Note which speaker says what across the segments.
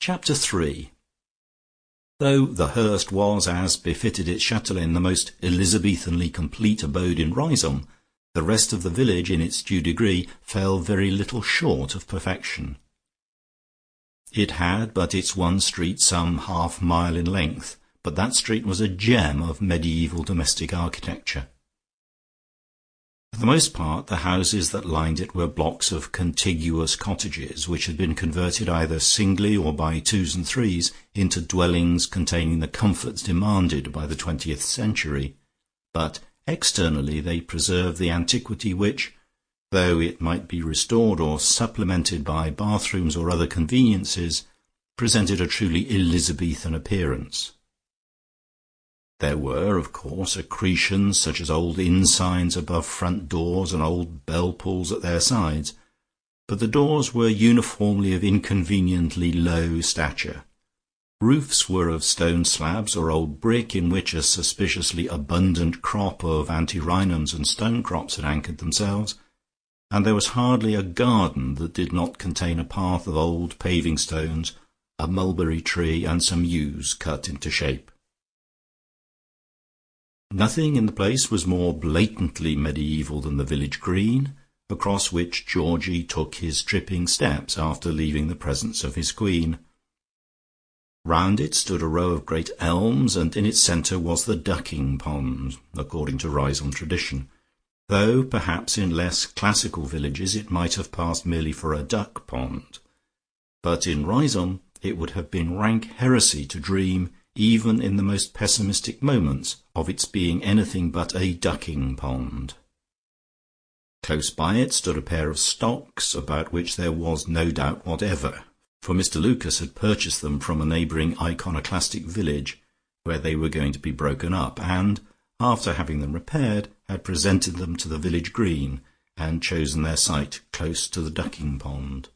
Speaker 1: Chapter 3. Though the Hurst was, as befitted its chatelaine, the most Elizabethanly complete abode in Riseholme, the rest of the village, in its due degree, fell very little short of perfection. It had but its one street some half-mile in length, but that street was a gem of mediaeval domestic architecture. For the most part, the houses that lined it were blocks of contiguous cottages, which had been converted either singly or by twos and threes into dwellings containing the comforts demanded by the 20th century, but externally they preserved the antiquity which, though it might be restored or supplemented by bathrooms or other conveniences, presented a truly Elizabethan appearance. There were, of course, accretions such as old inn signs above front doors and old bell-pulls at their sides, but the doors were uniformly of inconveniently low stature. Roofs were of stone slabs or old brick, in which a suspiciously abundant crop of antirrhinums and stonecrops had anchored themselves, and there was hardly a garden that did not contain a path of old paving stones, a mulberry tree, and some yews cut into shape. Nothing in the place was more blatantly mediaeval than the village green, across which Georgie took his tripping steps after leaving the presence of his queen. Round it stood a row of great elms, and in its centre was the ducking pond, according to Riseholme tradition, though perhaps in less classical villages it might have passed merely for a duck pond. But in Riseholme it would have been rank heresy to dream, even in the most pessimistic moments, of its being anything but a ducking pond. Close by it stood a pair of stocks, about which there was no doubt whatever, for Mr. Lucas had purchased them from a neighbouring iconoclastic village, where they were going to be broken up, and, after having them repaired, had presented them to the village green, and chosen their site close to the ducking pond.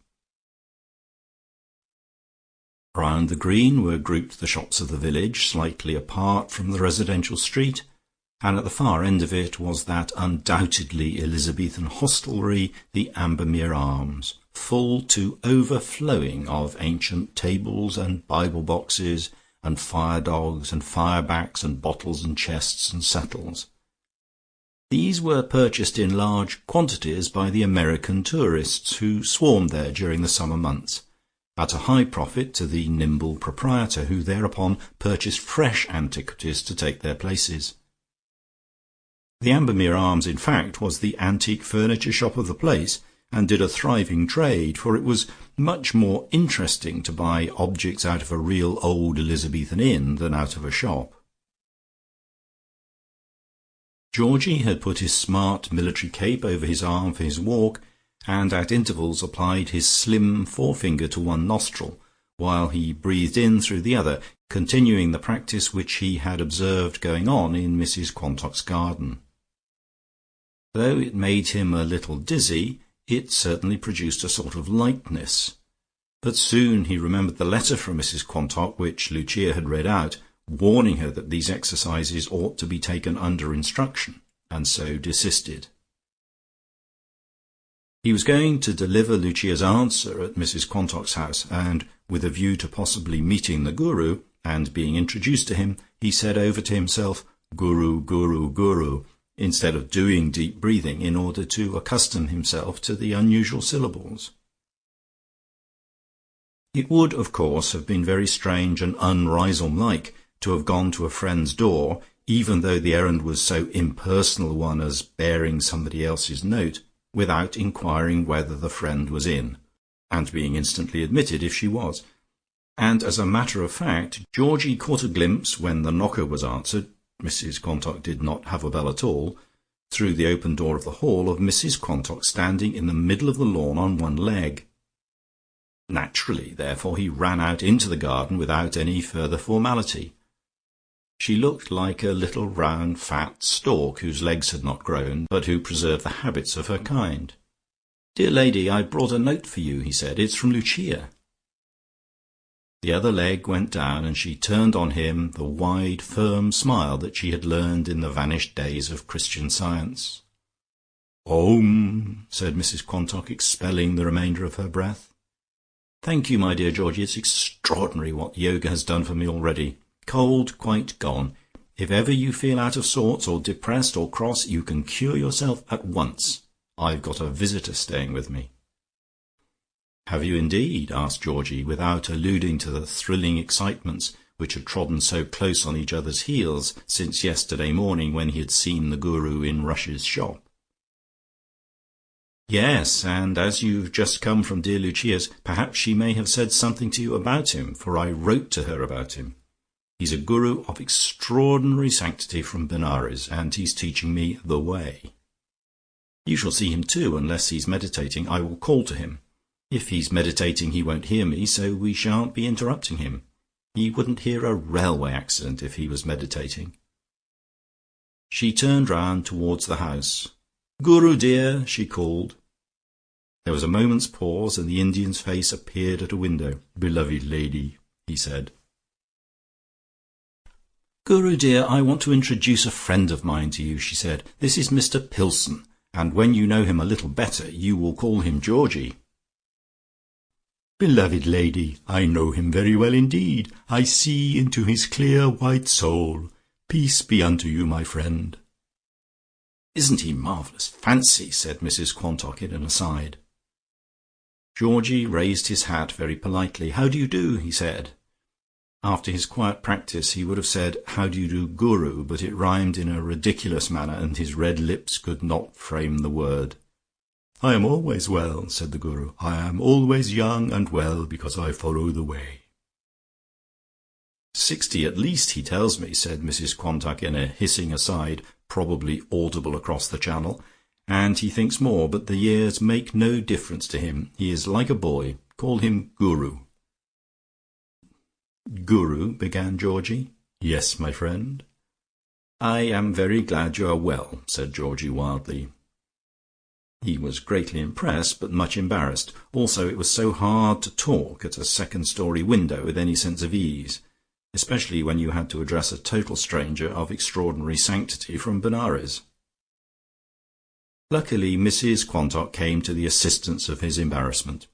Speaker 1: Round the green were grouped the shops of the village, slightly apart from the residential street, and at the far end of it was that undoubtedly Elizabethan hostelry, the Ambermere Arms, full to overflowing of ancient tables and Bible boxes and fire-dogs and fire-backs and bottles and chests and settles. These were purchased in large quantities by the American tourists who swarmed there during the summer months, at a high profit to the nimble proprietor, who thereupon purchased fresh antiquities to take their places. The Ambermere Arms, in fact, was the antique furniture shop of the place, and did a thriving trade, for it was much more interesting to buy objects out of a real old Elizabethan inn than out of a shop. Georgie had put his smart military cape over his arm for his walk, and at intervals applied his slim forefinger to one nostril, while he breathed in through the other, continuing the practice which he had observed going on in Mrs. Quantock's garden. Though it made him a little dizzy, it certainly produced a sort of lightness. But soon he remembered the letter from Mrs. Quantock which Lucia had read out, warning her that these exercises ought to be taken under instruction, and so desisted. He was going to deliver Lucia's answer at Mrs. Quantock's house, and, with a view to possibly meeting the Guru, and being introduced to him, he said over to himself, "Guru, Guru, Guru," instead of doing deep breathing, in order to accustom himself to the unusual syllables. It would, of course, have been very strange and un-Riseholme-like to have gone to a friend's door, even though the errand was so impersonal one as bearing somebody else's note, without inquiring whether the friend was in, and being instantly admitted if she was. And as a matter of fact, Georgie caught a glimpse, when the knocker was answered (Mrs. Quantock did not have a bell at all), through the open door of the hall, of Mrs. Quantock standing in the middle of the lawn on one leg. Naturally, therefore, he ran out into the garden without any further formality. She looked like a little round fat stork whose legs had not grown, but who preserved the habits of her kind. "Dear lady, I brought a note for you," he said. "It's from Lucia." The other leg went down, and she turned on him the wide, firm smile that she had learned in the vanished days of Christian Science. "Om," said Mrs. Quantock, expelling the remainder of her breath. Thank you, my dear Georgie. It's extraordinary what yoga has done for me already. Cold quite gone. If ever you feel out of sorts, or depressed, or cross, you can cure yourself at once. I've got a visitor staying with me." "Have you indeed?" asked Georgie, without alluding to the thrilling excitements which had trodden so close on each other's heels since yesterday morning, when he had seen the Guru in Rush's shop. "Yes, and as you've just come from dear Lucia's, perhaps she may have said something to you about him, for I wrote to her about him. He's a Guru of extraordinary sanctity from Benares, and he's teaching me the way. You shall see him too, unless he's meditating. I will call to him. If he's meditating he won't hear me, so we shan't be interrupting him. He wouldn't hear a railway accident if he was meditating." She turned round towards the house. "Guru dear," she called. There was a moment's pause, and the Indian's face appeared at a window. "Beloved lady," he said. "Guru dear, I want to introduce a friend of mine to you," she said. "This is Mr Pilson, and when you know him a little better, you will call him Georgie." "Beloved lady, I know him very well indeed. I see into his clear white soul. Peace be unto you, my friend." "Isn't he marvellous? Fancy," said Mrs Quantock in an aside. Georgie raised his hat very politely. "How do you do?" he said. After his quiet practice he would have said, "How do you do, Guru?" but it rhymed in a ridiculous manner, and his red lips could not frame the word. "I am always well," said the Guru. "I am always young and well, because I follow the way." "60 at least, he tells me," said Mrs Quantock in a hissing aside, probably audible across the channel, "and he thinks more, but the years make no difference to him. He is like a boy. Call him Guru." "Guru," began Georgie. "Yes, my friend." "I am very glad you are well," said Georgie wildly. He was greatly impressed, but much embarrassed. Also it was so hard to talk at a second-story window with any sense of ease, especially when you had to address a total stranger of extraordinary sanctity from Benares. Luckily Mrs Quantock came to the assistance of his embarrassment.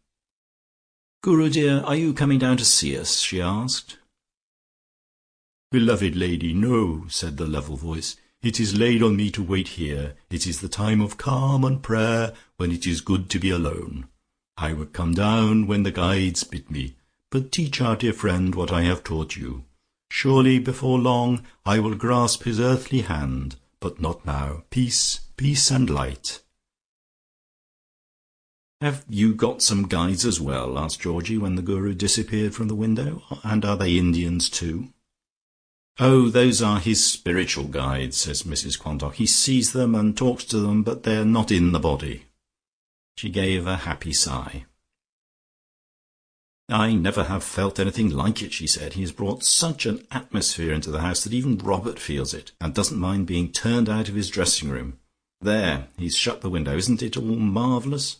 Speaker 1: "Guru dear, are you coming down to see us?" she asked. "Beloved lady, no," said the level voice. "It is laid on me to wait here. It is the time of calm and prayer, when it is good to be alone. I would come down when the guides bid me, but teach our dear friend what I have taught you. Surely before long I will grasp his earthly hand, but not now. Peace, peace and light." "Have you got some guides as well?" asked Georgie, when the Guru disappeared from the window. "And are they Indians too?" "Oh, those are his spiritual guides," says Mrs Quantock. "He sees them and talks to them, but they're not in the body." She gave a happy sigh. "I never have felt anything like it," she said. "He has brought such an atmosphere into the house that even Robert feels it, and doesn't mind being turned out of his dressing room. There, he's shut the window. Isn't it all marvellous?"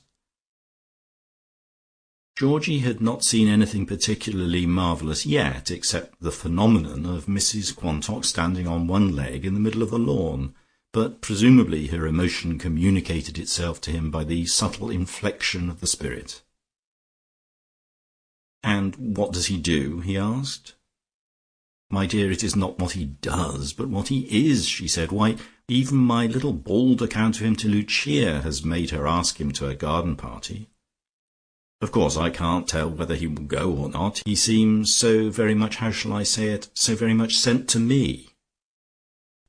Speaker 1: Georgie had not seen anything particularly marvellous yet, except the phenomenon of Mrs Quantock standing on one leg in the middle of the lawn, but presumably her emotion communicated itself to him by the subtle inflection of the spirit. "And what does he do?" he asked. "My dear, it is not what he does, but what he is," she said. "Why, even my little bald account of him to Lucia has made her ask him to a garden party. Of course I can't tell whether he will go or not. He seems so very much, how shall I say it, so very much sent to me.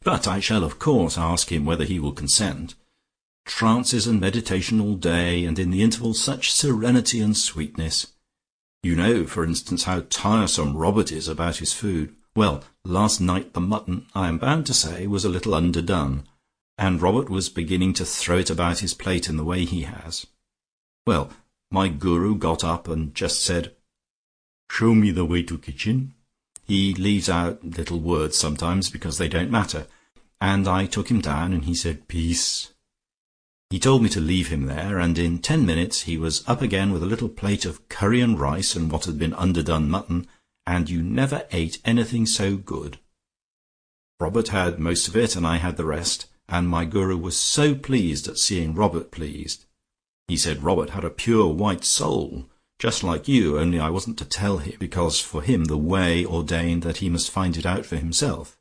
Speaker 1: But I shall of course ask him whether he will consent. Trances and meditation all day, and in the intervals such serenity and sweetness. You know, for instance, how tiresome Robert is about his food. Well, last night the mutton, I am bound to say, was a little underdone, and Robert was beginning to throw it about his plate in the way he has. Well, my Guru got up and just said, 'Show me the way to kitchen.' He leaves out little words sometimes because they don't matter, and I took him down and he said, 'Peace.' He told me to leave him there, and in 10 minutes he was up again with a little plate of curry and rice and what had been underdone mutton, and you never ate anything so good. Robert had most of it and I had the rest, and my Guru was so pleased at seeing Robert pleased. He said Robert had a pure white soul, just like you, only I wasn't to tell him, because for him the way ordained that he must find it out for himself.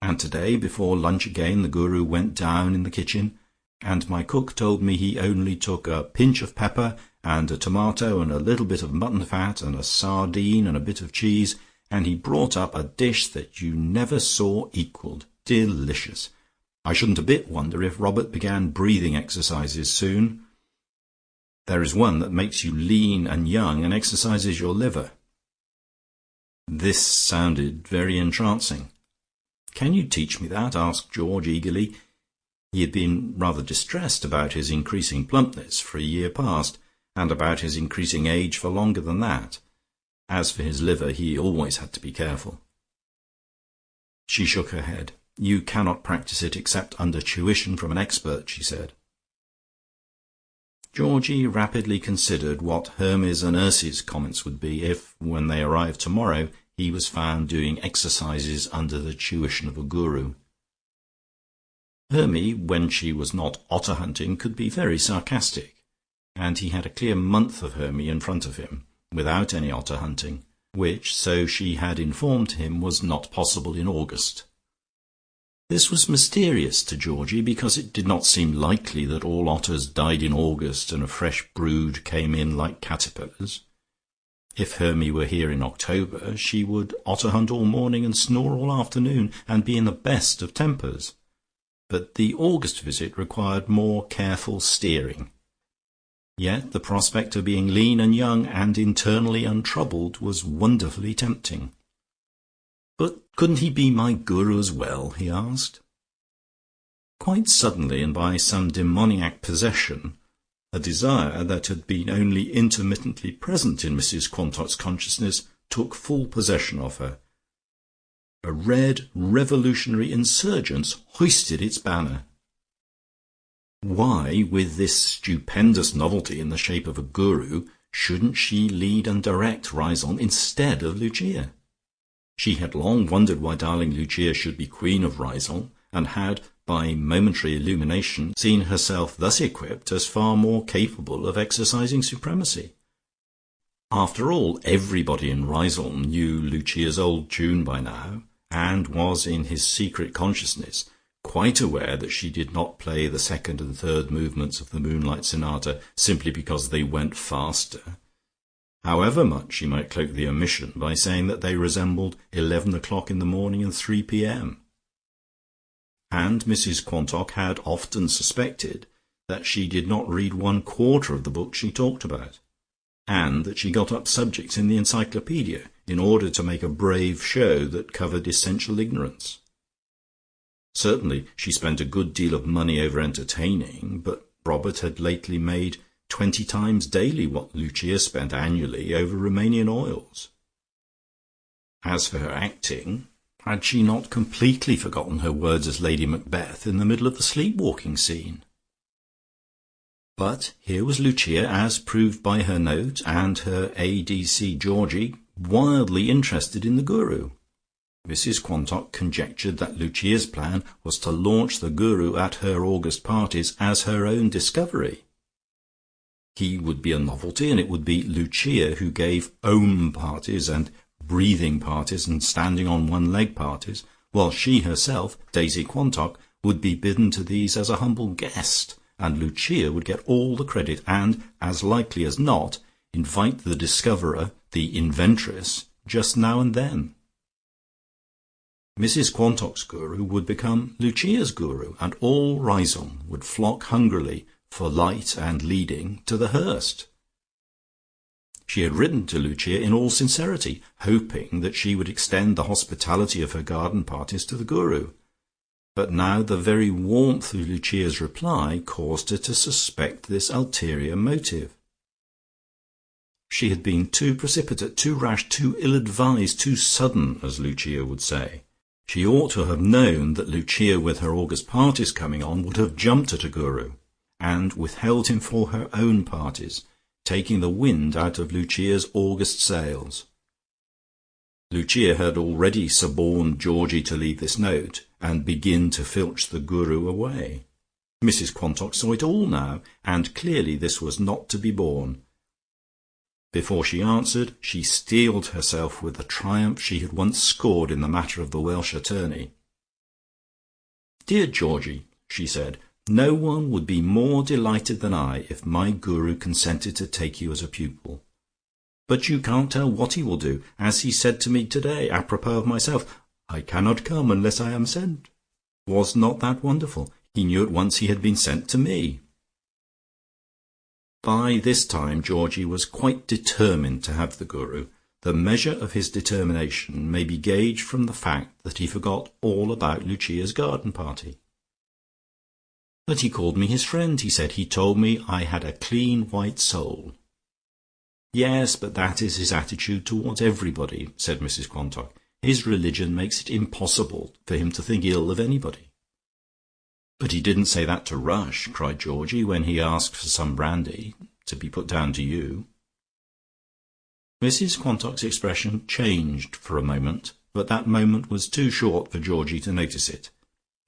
Speaker 1: And today, before lunch again, the Guru went down in the kitchen, and my cook told me he only took a pinch of pepper, and a tomato, and a little bit of mutton fat, and a sardine, and a bit of cheese, and he brought up a dish that you never saw equalled. Delicious. I shouldn't a bit wonder if Robert began breathing exercises soon. There is one that makes you lean and young, and exercises your liver." This sounded very entrancing. "Can you teach me that?" asked George eagerly. He had been rather distressed about his increasing plumpness for a year past, and about his increasing age for longer than that. As for his liver, he always had to be careful. She shook her head. "You cannot practice it except under tuition from an expert," she said. Georgie rapidly considered what Hermes and Ursy's comments would be if, when they arrived tomorrow, he was found doing exercises under the tuition of a guru. Hermy, when she was not otter hunting, could be very sarcastic, and he had a clear month of Hermy in front of him, without any otter hunting, which, so she had informed him, was not possible in August. This was mysterious to Georgie, because it did not seem likely that all otters died in August and a fresh brood came in like caterpillars. If Hermy were here in October, she would otter hunt all morning and snore all afternoon, and be in the best of tempers. But the August visit required more careful steering. Yet the prospect of being lean and young and internally untroubled was wonderfully tempting. "But couldn't he be my guru as well?" he asked. Quite suddenly, and by some demoniac possession, a desire that had been only intermittently present in Mrs. Quantock's consciousness took full possession of her. A red revolutionary insurgence hoisted its banner. Why, with this stupendous novelty in the shape of a guru, shouldn't she lead and direct Riseholme instead of Lucia? She had long wondered why darling Lucia should be queen of Riseholme, and had, by momentary illumination, seen herself thus equipped as far more capable of exercising supremacy. After all, everybody in Riseholme knew Lucia's old tune by now, and was in his secret consciousness quite aware that she did not play the second and third movements of the Moonlight Sonata simply because they went faster, however much she might cloak the omission by saying that they resembled 11 o'clock in the morning and 3 p.m. And Mrs. Quantock had often suspected that she did not read 1/4 of the book she talked about, and that she got up subjects in the encyclopaedia in order to make a brave show that covered essential ignorance. Certainly she spent a good deal of money over entertaining, but Robert had lately made 20 times daily what Lucia spent annually over Romanian oils. As for her acting, had she not completely forgotten her words as Lady Macbeth in the middle of the sleepwalking scene? But here was Lucia, as proved by her note, and her A.D.C. Georgie, wildly interested in the guru. Mrs. Quantock conjectured that Lucia's plan was to launch the guru at her August parties as her own discovery. He would be a novelty, and it would be Lucia who gave Om parties and breathing parties and standing on one leg parties, while she herself, Daisy Quantock, would be bidden to these as a humble guest, and Lucia would get all the credit, and, as likely as not, invite the discoverer, the inventress, just now and then. Mrs. Quantock's guru would become Lucia's guru, and all Riseholme would flock hungrily for light and leading to the Hurst. She had written to Lucia in all sincerity, hoping that she would extend the hospitality of her garden parties to the guru, but now the very warmth of Lucia's reply caused her to suspect this ulterior motive. She had been too precipitate, too rash, too ill-advised, too sudden, as Lucia would say. She ought to have known that Lucia, with her August parties coming on, would have jumped at a guru, and withheld him for her own parties, taking the wind out of Lucia's August sails. Lucia had already suborned Georgie to leave this note, and begin to filch the guru away. Mrs. Quantock saw it all now, and clearly this was not to be borne. Before she answered, she steeled herself with the triumph she had once scored in the matter of the Welsh attorney. "Dear Georgie," she said, "no one would be more delighted than I if my guru consented to take you as a pupil. But you can't tell what he will do. As he said to me to-day, apropos of myself, 'I cannot come unless I am sent.' Was not that wonderful? He knew at once he had been sent to me." By this time Georgie was quite determined to have the guru. The measure of his determination may be gauged from the fact that he forgot all about Lucia's garden party. "But he called me his friend," he said. "He told me I had a clean white soul." "Yes, but that is his attitude towards everybody," said Mrs Quantock. "His religion makes it impossible for him to think ill of anybody." "But he didn't say that to Rush," cried Georgie, "when he asked for some brandy, to be put down to you." Mrs Quantock's expression changed for a moment, but that moment was too short for Georgie to notice it.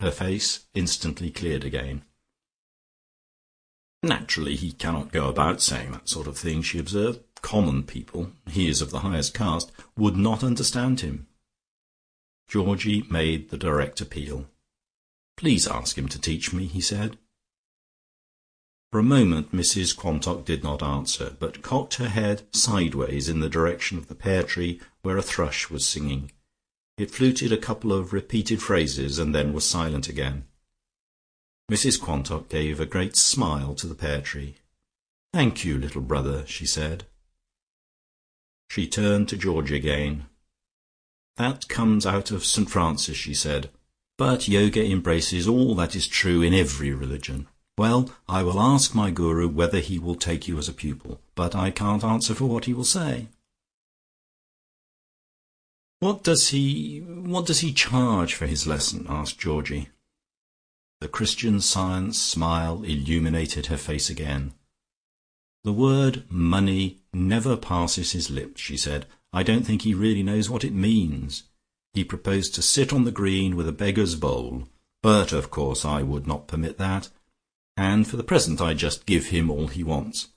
Speaker 1: Her face instantly cleared again. "Naturally he cannot go about saying that sort of thing," she observed. "Common people, he is of the highest caste, would not understand him." Georgie made the direct appeal. "Please ask him to teach me," he said. For a moment Mrs Quantock did not answer, but cocked her head sideways in the direction of the pear tree where a thrush was singing. It fluted a couple of repeated phrases and then was silent again. Mrs Quantock gave a great smile to the pear tree. "Thank you, little brother," she said. She turned to Georgie again. "That comes out of St Francis," she said, "but yoga embraces all that is true in every religion. Well, I will ask my guru whether he will take you as a pupil, but I can't answer for what he will say." What does he charge for his lesson?" asked Georgie. The Christian Science smile illuminated her face again. "The word money never passes his lips," she said. "I don't think he really knows what it means. He proposed to sit on the green with a beggar's bowl, but of course I would not permit that, and for the present I just give him all he wants.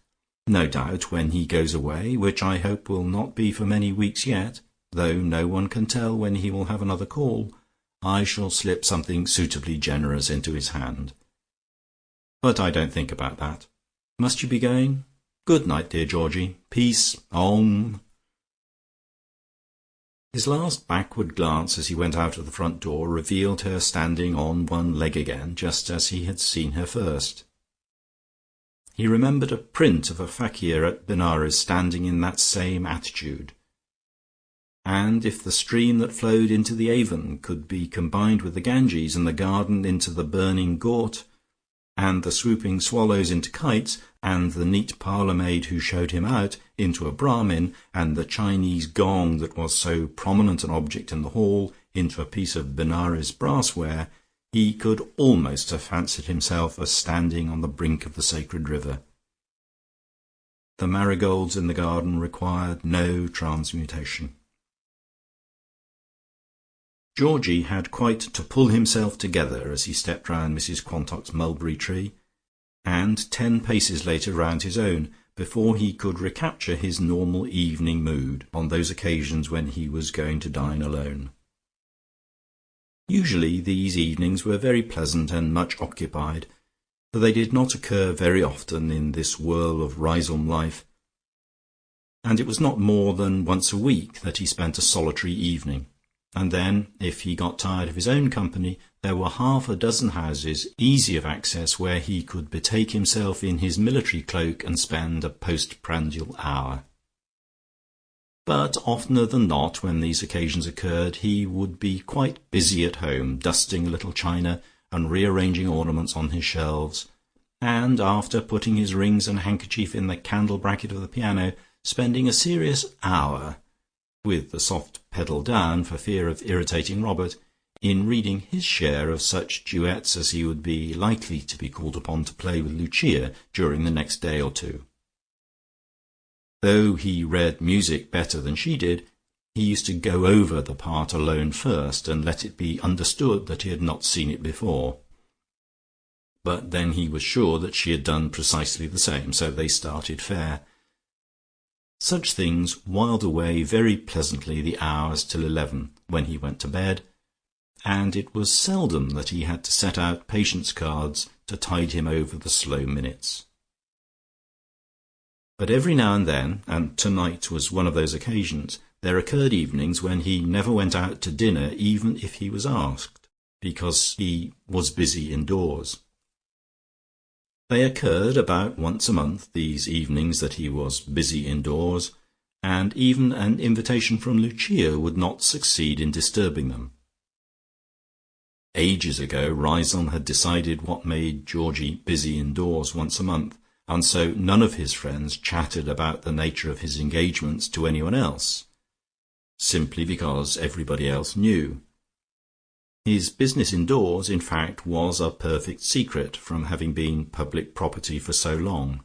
Speaker 1: No doubt when he goes away, which I hope will not be for many weeks yet, though no one can tell when he will have another call, I shall slip something suitably generous into his hand. But I don't think about that. Must you be going? Good night, dear Georgie. Peace. Om." His last backward glance as he went out of the front door revealed her standing on one leg again, just as he had seen her first. He remembered a print of a fakir at Benares standing in that same attitude. And if the stream that flowed into the Avon could be combined with the Ganges, and the garden into the burning Ghaut, and the swooping swallows into kites, and the neat parlour maid who showed him out into a Brahmin, and the Chinese gong that was so prominent an object in the hall into a piece of Benares brassware, he could almost have fancied himself as standing on the brink of the sacred river. The marigolds in the garden required no transmutation. Georgie had quite to pull himself together as he stepped round Mrs Quantock's mulberry tree, and 10 paces later round his own, before he could recapture his normal evening mood on those occasions when he was going to dine alone. Usually these evenings were very pleasant and much occupied, for they did not occur very often in this whirl of Riseholme life, and it was not more than once a week that he spent a solitary evening. And then, if he got tired of his own company, there were half a dozen houses easy of access where he could betake himself in his military cloak and spend a postprandial hour. But oftener than not, when these occasions occurred, he would be quite busy at home, dusting a little china and rearranging ornaments on his shelves, and after putting his rings and handkerchief in the candle bracket of the piano, spending a serious hour, with the soft pedal down for fear of irritating Robert, in reading his share of such duets as he would be likely to be called upon to play with Lucia during the next day or two. Though he read music better than she did, he used to go over the part alone first, and let it be understood that he had not seen it before. But then he was sure that she had done precisely the same, so they started fair. Such things whiled away very pleasantly the hours till 11, when he went to bed, and it was seldom that he had to set out patience cards to tide him over the slow minutes. But every now and then, and tonight was one of those occasions, there occurred evenings when he never went out to dinner even if he was asked, because he was busy indoors. They occurred about once a month, these evenings that he was busy indoors, and even an invitation from Lucia would not succeed in disturbing them. Ages ago Riseholme had decided what made Georgie busy indoors once a month, and so none of his friends chattered about the nature of his engagements to anyone else, simply because everybody else knew. His business indoors, in fact, was a perfect secret, from having been public property for so long.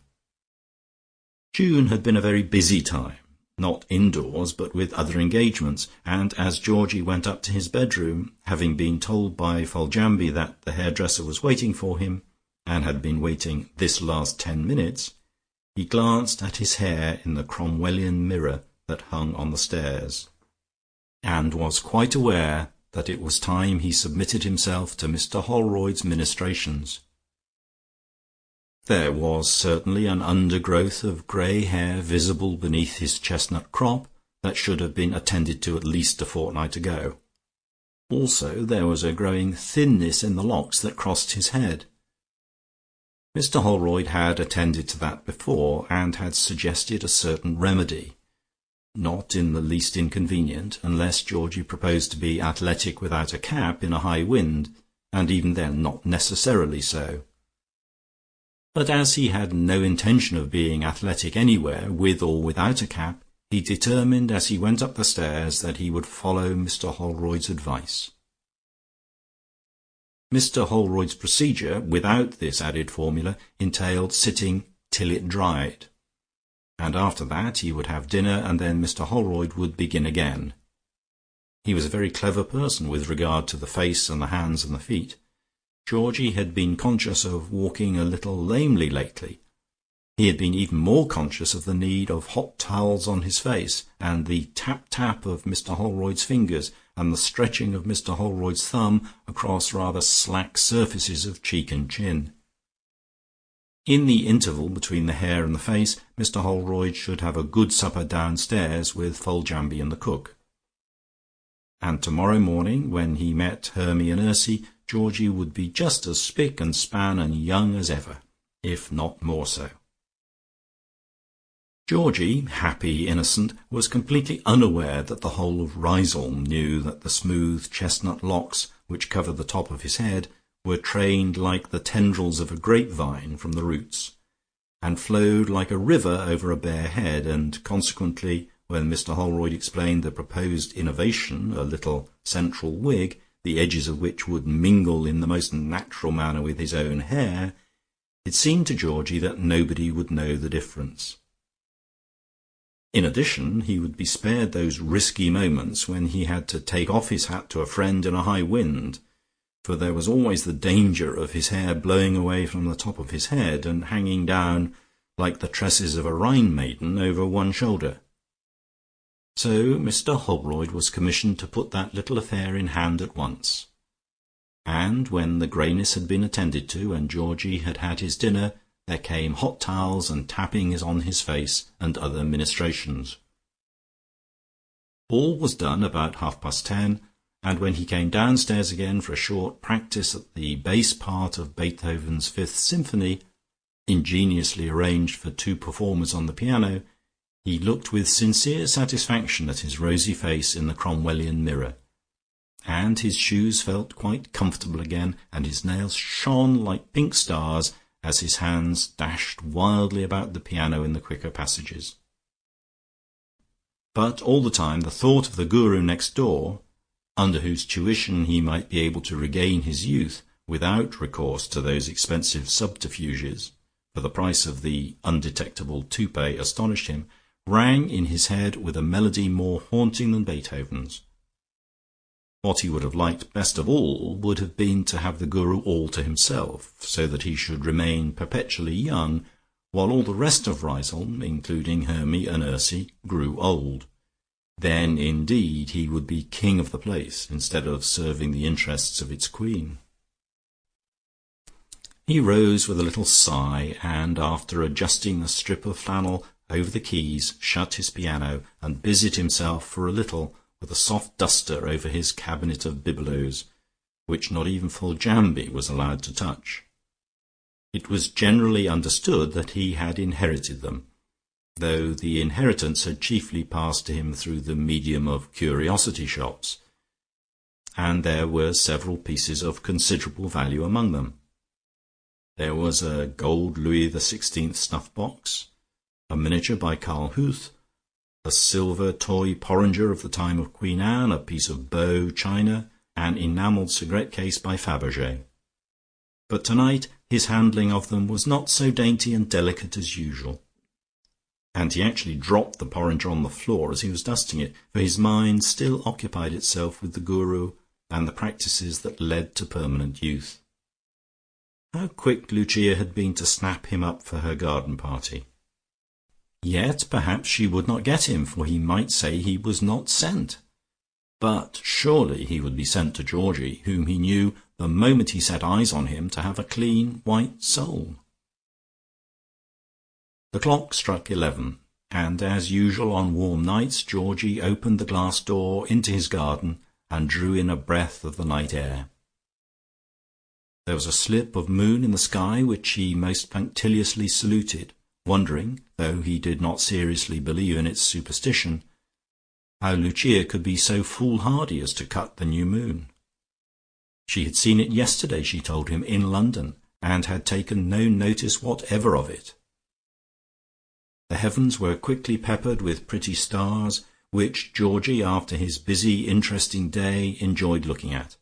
Speaker 1: June had been a very busy time, not indoors, but with other engagements, and as Georgie went up to his bedroom, having been told by Foljambe that the hairdresser was waiting for him, and had been waiting this last 10 minutes, he glanced at his hair in the Cromwellian mirror that hung on the stairs, and was quite aware that it was time he submitted himself to Mr. Holroyd's ministrations. There was certainly an undergrowth of grey hair visible beneath his chestnut crop that should have been attended to at least a fortnight ago. Also there was a growing thinness in the locks that crossed his head. Mr. Holroyd had attended to that before, and had suggested a certain remedy, not in the least inconvenient, unless Georgie proposed to be athletic without a cap in a high wind, and even then not necessarily so. But as he had no intention of being athletic anywhere, with or without a cap, he determined as he went up the stairs that he would follow Mr. Holroyd's advice. Mr. Holroyd's procedure, without this added formula, entailed sitting till it dried, and after that he would have dinner, and then Mr. Holroyd would begin again. He was a very clever person with regard to the face and the hands and the feet. Georgie had been conscious of walking a little lamely lately. He had been even more conscious of the need of hot towels on his face, and the tap-tap of Mr. Holroyd's fingers, and the stretching of Mr. Holroyd's thumb across rather slack surfaces of cheek and chin. In the interval between the hair and the face, Mr. Holroyd should have a good supper downstairs with Foljambe and the cook. And tomorrow morning, when he met Hermy and Ursy, Georgie would be just as spick and span and young as ever, if not more so. Georgie, happy innocent, was completely unaware that the whole of Riseholme knew that the smooth chestnut locks which covered the top of his head were trained like the tendrils of a grapevine from the roots, and flowed like a river over a bare head, and consequently, when Mr. Holroyd explained the proposed innovation, a little central wig, the edges of which would mingle in the most natural manner with his own hair, it seemed to Georgie that nobody would know the difference. In addition, he would be spared those risky moments when he had to take off his hat to a friend in a high wind, for there was always the danger of his hair blowing away from the top of his head and hanging down like the tresses of a Rhine maiden over one shoulder. So Mr. Holroyd was commissioned to put that little affair in hand at once, and when the greyness had been attended to, and Georgie had had his dinner, there came hot towels and tappings on his face, and other ministrations. All was done about 10:30, and when he came downstairs again for a short practice at the bass part of Beethoven's Fifth Symphony, ingeniously arranged for 2 performers on the piano, he looked with sincere satisfaction at his rosy face in the Cromwellian mirror, and his shoes felt quite comfortable again, and his nails shone like pink stars as his hands dashed wildly about the piano in the quicker passages. But all the time the thought of the Guru next door, under whose tuition he might be able to regain his youth without recourse to those expensive subterfuges, for the price of the undetectable toupee astonished him, rang in his head with a melody more haunting than Beethoven's. What he would have liked best of all would have been to have the Guru all to himself, so that he should remain perpetually young, while all the rest of Riseholme, including Hermy and Ursy, grew old. Then indeed he would be king of the place, instead of serving the interests of its queen. He rose with a little sigh, and after adjusting the strip of flannel over the keys, shut his piano, and busied himself for a little with a soft duster over his cabinet of bibelots, which not even Foljambe was allowed to touch. It was generally understood that he had inherited them, though the inheritance had chiefly passed to him through the medium of curiosity shops, and there were several pieces of considerable value among them. There was a gold Louis XVI snuff-box, a miniature by Carl Huth, a silver toy porringer of the time of Queen Anne, a piece of Beau china, an enamelled cigarette case by Fabergé. But tonight his handling of them was not so dainty and delicate as usual, and he actually dropped the porringer on the floor as he was dusting it, for his mind still occupied itself with the Guru and the practices that led to permanent youth. How quick Lucia had been to snap him up for her garden party! Yet perhaps she would not get him, for he might say he was not sent. But surely he would be sent to Georgie, whom he knew, the moment he set eyes on him, to have a clean white soul. The clock struck 11, and as usual on warm nights Georgie opened the glass door into his garden and drew in a breath of the night air. There was a slip of moon in the sky which he most punctiliously saluted, wondering, though he did not seriously believe in its superstition, how Lucia could be so foolhardy as to cut the new moon. She had seen it yesterday, she told him, in London, and had taken no notice whatever of it. The heavens were quickly peppered with pretty stars, which Georgie, after his busy, interesting day, enjoyed looking at,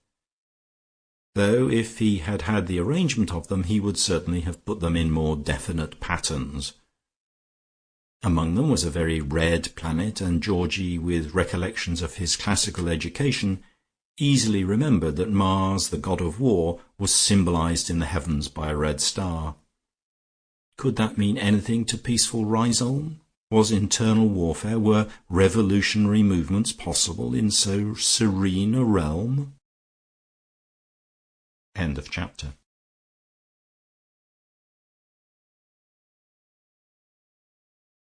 Speaker 1: though if he had had the arrangement of them he would certainly have put them in more definite patterns. Among them was a very red planet, and Georgie, with recollections of his classical education, easily remembered that Mars, the god of war, was symbolized in the heavens by a red star. Could that mean anything to peaceful Riseholme? Was internal warfare, were revolutionary movements possible in so serene a realm? End of chapter.